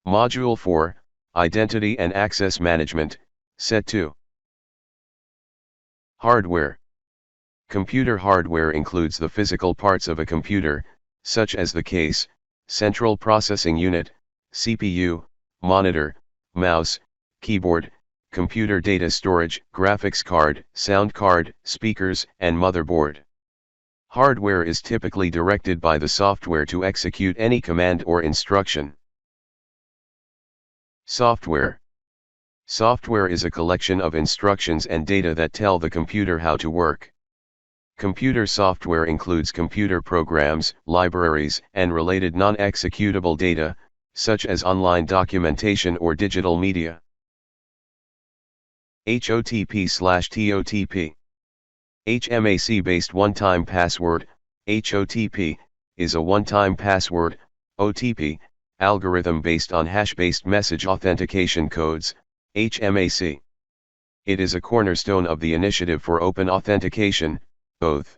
Module 4, Identity and Access Management, Set 2. Hardware. Computer hardware includes the physical parts of a computer, such as the case, central processing unit, CPU, monitor, mouse, keyboard, computer data storage, graphics card, sound card, speakers, and motherboard. Hardware is typically directed by the software to execute any command or instruction. Software. Software is a collection of instructions and data that tell the computer how to work. Computer software includes computer programs, libraries, and related non-executable data, such as online documentation or digital media. HOTP/TOTP. HMAC-based one-time password, HOTP, is a one-time password, OTP, algorithm based on hash-based message authentication codes, HMAC. It is a cornerstone of the Initiative for Open Authentication, OATH.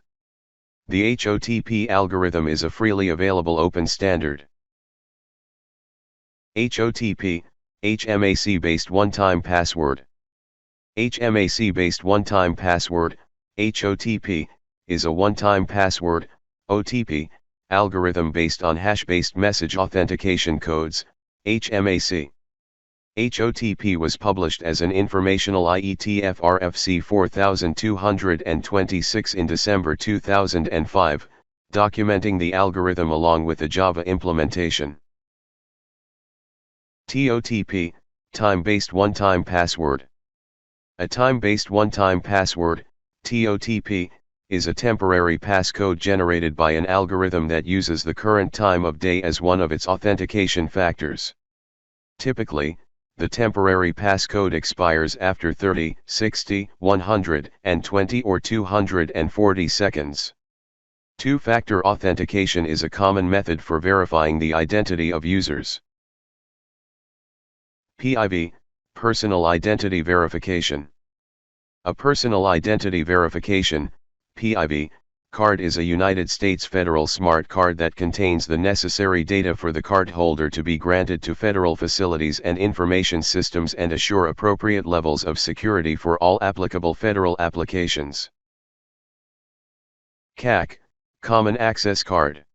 The HOTP algorithm is a freely available open standard. HOTP, HMAC-based one-time password. HMAC-based one-time password, HOTP, is a one-time password, OTP, algorithm based on hash-based message authentication codes, HMAC. HOTP was published as an informational IETF RFC 4226 in December 2005, documenting the algorithm along with the Java implementation. TOTP, time-based one-time password. A time-based one-time password, TOTP, is a temporary passcode generated by an algorithm that uses the current time of day as one of its authentication factors. Typically, the temporary passcode expires after 30, 60, 120 or 240 seconds. Two-factor authentication is a common method for verifying the identity of users. PIV, Personal Identity Verification. A personal identity verification, PIV, card is a United States federal smart card that contains the necessary data for the cardholder to be granted to federal facilities and information systems and assure appropriate levels of security for all applicable federal applications. CAC, Common Access Card.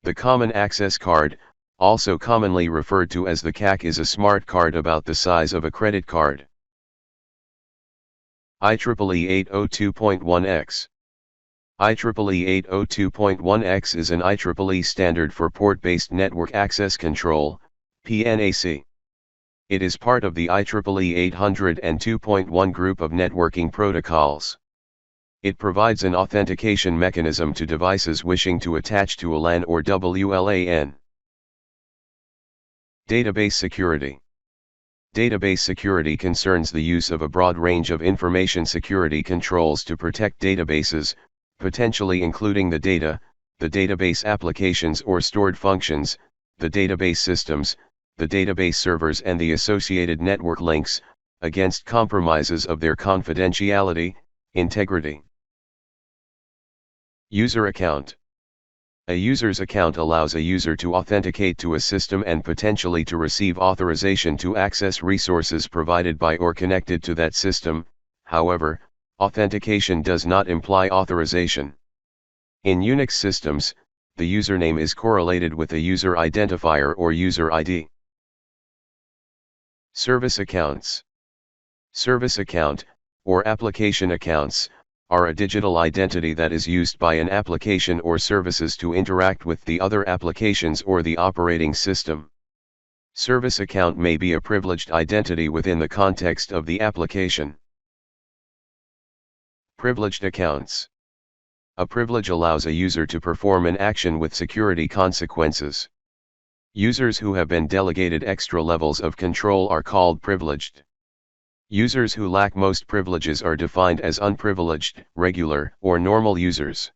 The Common Access Card, also commonly referred to as the CAC, is a smart card about the size of a credit card. IEEE 802.1x. IEEE 802.1x is an IEEE standard for port-based network access control, PNAC. It is part of the IEEE 802.1 group of networking protocols. It provides an authentication mechanism to devices wishing to attach to a LAN or WLAN. Database security. Database security concerns the use of a broad range of information security controls to protect databases, potentially including the data, the database applications or stored functions, the database systems, the database servers and the associated network links, against compromises of their confidentiality, integrity. User account. A user's account allows a user to authenticate to a system and potentially to receive authorization to access resources provided by or connected to that system. However, authentication does not imply authorization. In Unix systems, the username is correlated with a user identifier or user ID. Service accounts. Service account, or application accounts, are a digital identity that is used by an application or services to interact with the other applications or the operating system. Service account may be a privileged identity within the context of the application. Privileged accounts. A privilege allows a user to perform an action with security consequences. Users who have been delegated extra levels of control are called privileged. Users who lack most privileges are defined as unprivileged, regular, or normal users.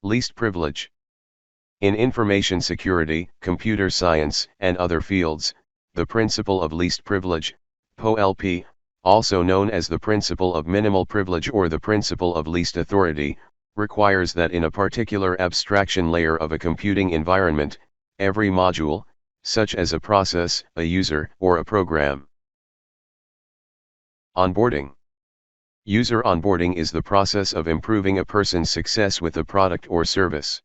Least privilege. In information security, computer science, and other fields, the principle of least privilege, POLP, also known as the principle of minimal privilege or the principle of least authority, requires that in a particular abstraction layer of a computing environment, every module, such as a process, a user, or a program. Onboarding. User onboarding is the process of improving a person's success with a product or service.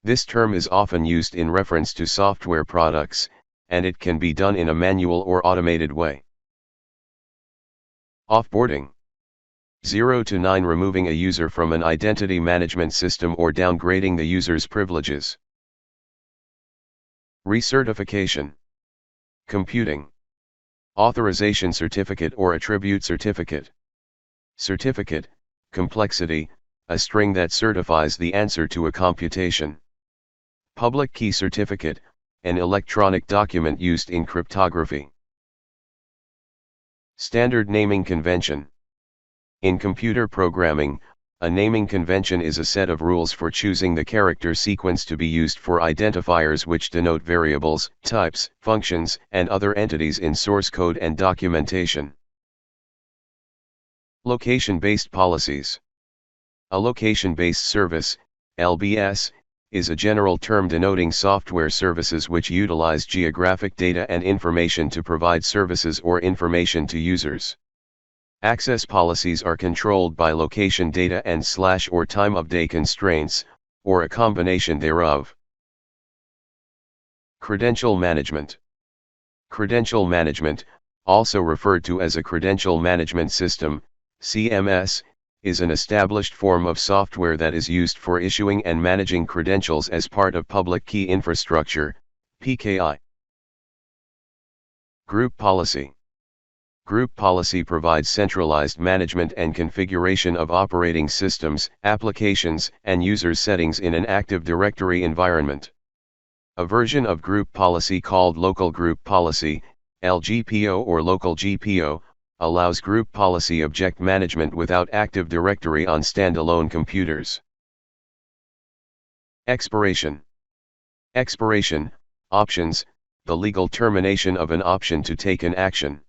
This term is often used in reference to software products, and it can be done in a manual or automated way. Offboarding. 0 to 9 removing a user from an identity management system or downgrading the user's privileges. Recertification. Computing. Authorization certificate or attribute certificate. Certificate, complexity, a string that certifies the answer to a computation. Public key certificate, an electronic document used in cryptography. Standard naming convention. In computer programming, a naming convention is a set of rules for choosing the character sequence to be used for identifiers which denote variables, types, functions, and other entities in source code and documentation. Location-based policies. A location-based service, LBS, is a general term denoting software services which utilize geographic data and information to provide services or information to users. Access policies are controlled by location data and / or time of day constraints, or a combination thereof. Credential management. Credential management, also referred to as a credential management system, CMS, is an established form of software that is used for issuing and managing credentials as part of public key infrastructure, PKI. Group policy. Group policy provides centralized management and configuration of operating systems, applications, and user settings in an Active Directory environment. A version of group policy called local group policy, LGPO or local GPO, allows group policy object management without Active Directory on standalone computers. Expiration. Expiration, options, the legal termination of an option to take an action.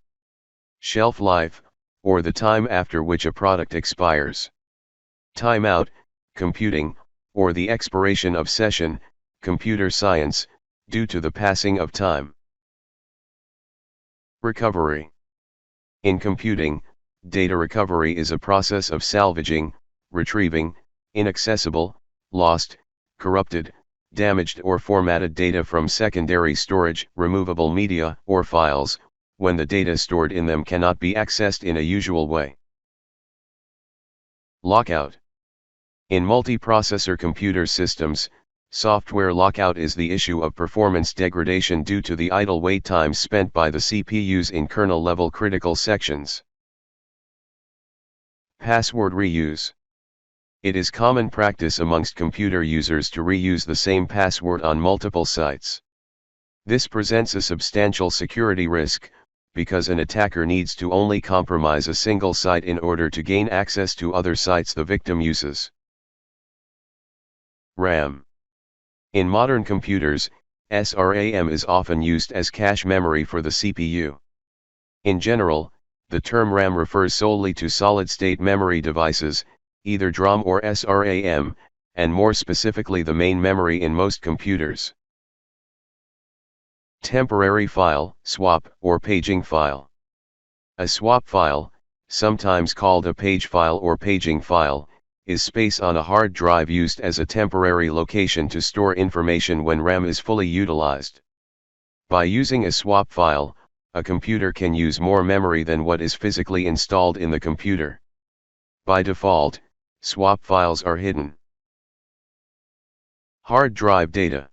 Shelf life, or the time after which a product expires. Timeout, computing, or the expiration of session, computer science, due to the passing of time. Recovery. In computing, data recovery is a process of salvaging, retrieving, inaccessible, lost, corrupted, damaged or formatted data from secondary storage, removable media, or files, when the data stored in them cannot be accessed in a usual way. Lockout. In multiprocessor computer systems, software lockout is the issue of performance degradation due to the idle wait times spent by the CPUs in kernel-level critical sections. Password reuse. It is common practice amongst computer users to reuse the same password on multiple sites. This presents a substantial security risk, because an attacker needs to only compromise a single site in order to gain access to other sites the victim uses. RAM. In modern computers, SRAM is often used as cache memory for the CPU. In general, the term RAM refers solely to solid-state memory devices, either DRAM or SRAM, and more specifically the main memory in most computers. Temporary file, swap, or paging file. A swap file, sometimes called a page file or paging file, is space on a hard drive used as a temporary location to store information when RAM is fully utilized. By using a swap file, a computer can use more memory than what is physically installed in the computer. By default, swap files are hidden. Hard drive data.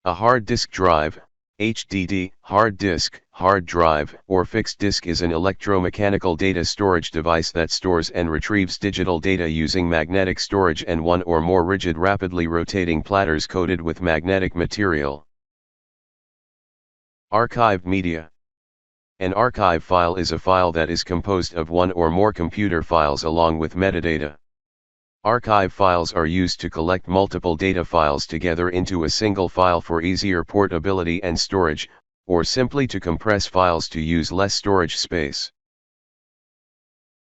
A hard disk drive, HDD, hard disk, hard drive, or fixed disk is an electromechanical data storage device that stores and retrieves digital data using magnetic storage and one or more rigid rapidly rotating platters coated with magnetic material. Archived media. An archive file is a file that is composed of one or more computer files along with metadata. Archive files are used to collect multiple data files together into a single file for easier portability and storage, or simply to compress files to use less storage space.